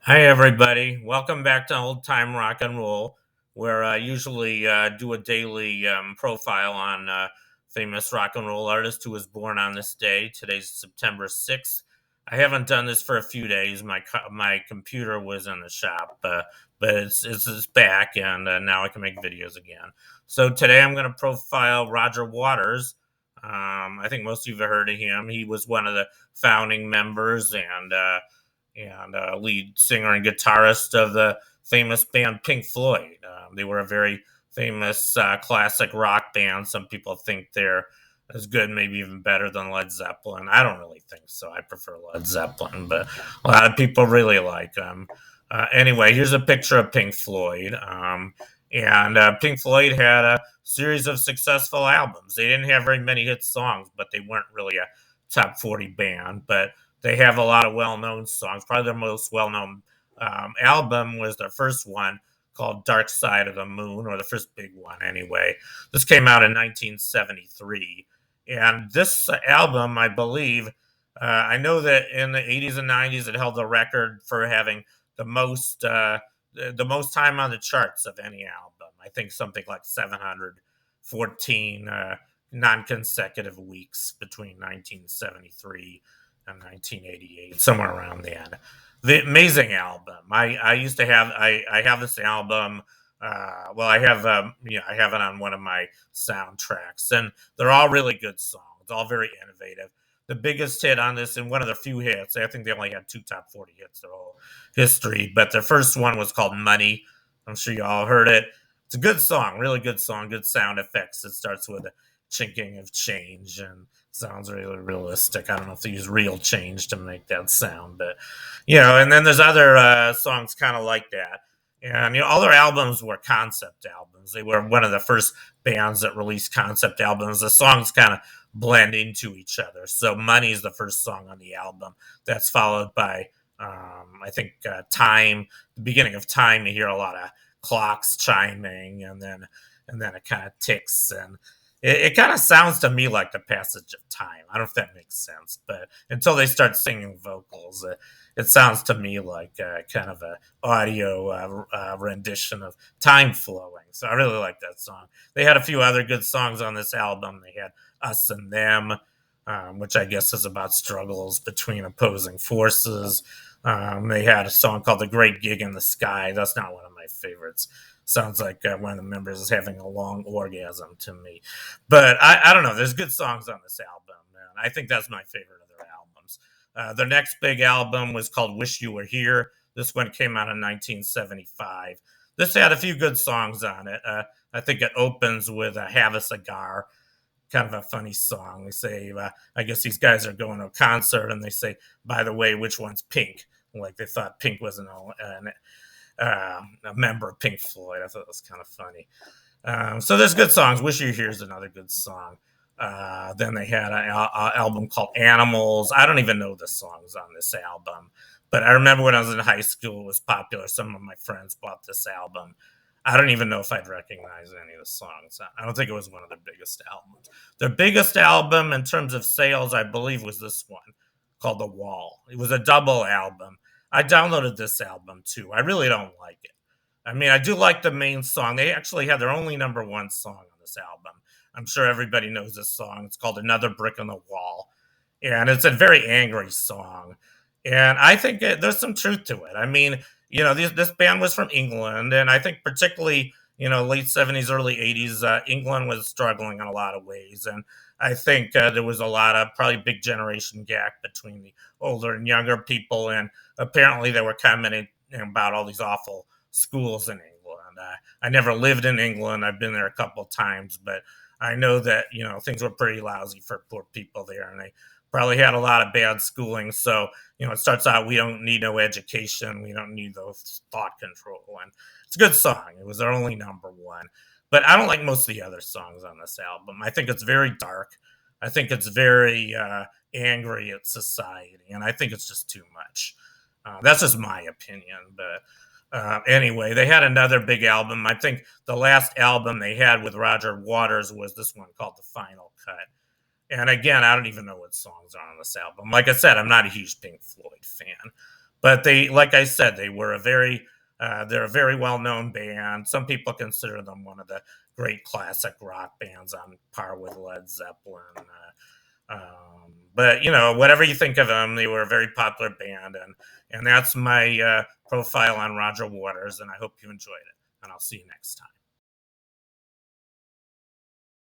Hi, everybody. Welcome back to Old Time Rock and Roll, where I usually do a daily profile on famous rock and roll artist who was born on this day. Today's September 6th. I haven't done this for a few days. My computer was in the shop, but it's back, and now I can make videos again. So today I'm going to profile Roger Waters. I think most of you have heard of him. He was one of the founding members and lead singer and guitarist of the famous band Pink Floyd. They were a very famous classic rock band. Some people think they're as good, maybe even better than Led Zeppelin. I don't really think so. I prefer Led Zeppelin, but a lot of people really like them. Anyway, here's a picture of Pink Floyd. And Pink Floyd had a series of successful albums. They didn't have very many hit songs, but they weren't really a top 40 band. But they have a lot of well-known songs. Probably their most well-known album was their first one called Dark Side of the Moon, or the first big one anyway. This came out in 1973. And this album, I believe, I know that in the 80s and 90s it held the record for having the most the most time on the charts of any album. I think something like 714 non-consecutive weeks between 1973 and 1988, somewhere around there. The amazing album. I used to have I have this album. Well, I have it on one of my soundtracks, and they're all really good songs, all very innovative. The biggest hit on this, and one of the few hits, I think they only had two top 40 hits their whole history, but their first one was called Money. I'm sure you all heard it. It's a good song, really good song, good sound effects. It starts with a chinking of change and sounds really realistic. I don't know if they use real change to make that sound, but and then there's other songs kind of like that. And all their albums were concept albums. They were one of the first bands that released concept albums. The songs kind of blend into each other. So Money is the first song on the album. That's followed by I think Time. The beginning of Time, you hear a lot of clocks chiming, and then it kind of ticks, and it kind of sounds to me like the passage of time. I don't know if that makes sense, but until they start singing vocals, it sounds to me like kind of a audio rendition of time flowing. So I really like that song. They had a few other good songs on this album. They had Us and Them, which I guess is about struggles between opposing forces. They had a song called The Great Gig in the Sky. That's not one of my favorites. Sounds like one of the members is having a long orgasm to me. But I don't know. There's good songs on this album, and I think that's my favorite of their albums. Their next big album was called Wish You Were Here. This one came out in 1975. This had a few good songs on it. I think it opens with Have a Cigar, kind of a funny song. They say, I guess these guys are going to a concert, and they say, by the way, which one's Pink? Like they thought Pink was a member of Pink Floyd. I thought it was kind of funny. So there's good songs. Wish You Here's another good song. Then they had an album called Animals. I don't even know the songs on this album, but I remember when I was in high school, it was popular. Some of my friends bought this album. I don't even know if I'd recognize any of the songs. I don't think it was one of their biggest albums. Their biggest album in terms of sales, I believe, was this one called The Wall. It was a double album. I downloaded this album too. I really don't like it. I mean, I do like the main song. They actually had their only number one song on this album. I'm sure everybody knows this song. It's called Another Brick on the Wall. And it's a very angry song. And I think there's some truth to it. I mean, this band was from England, and I think particularly, late 70s, early 80s, England was struggling in a lot of ways. And I think there was a lot of probably big generation gap between the older and younger people. And apparently they were commenting about all these awful schools in England. I never lived in England. I've been there a couple of times, but I know that, things were pretty lousy for poor people there, and they probably had a lot of bad schooling. So, it starts out, we don't need no education. We don't need those thought control. And it's a good song. It was their only number one. But I don't like most of the other songs on this album. I think it's very dark. I think it's very angry at society. And I think it's just too much. That's just my opinion. But anyway, they had another big album. I think the last album they had with Roger Waters was this one called The Final Cut. And again, I don't even know what songs are on this album. Like I said, I'm not a huge Pink Floyd fan. But they, like I said, they were a very they're a very well known band. Some people consider them one of the great classic rock bands on par with Led Zeppelin. But whatever you think of them, they were a very popular band, and that's my profile on Roger Waters. And I hope you enjoyed it. And I'll see you next time.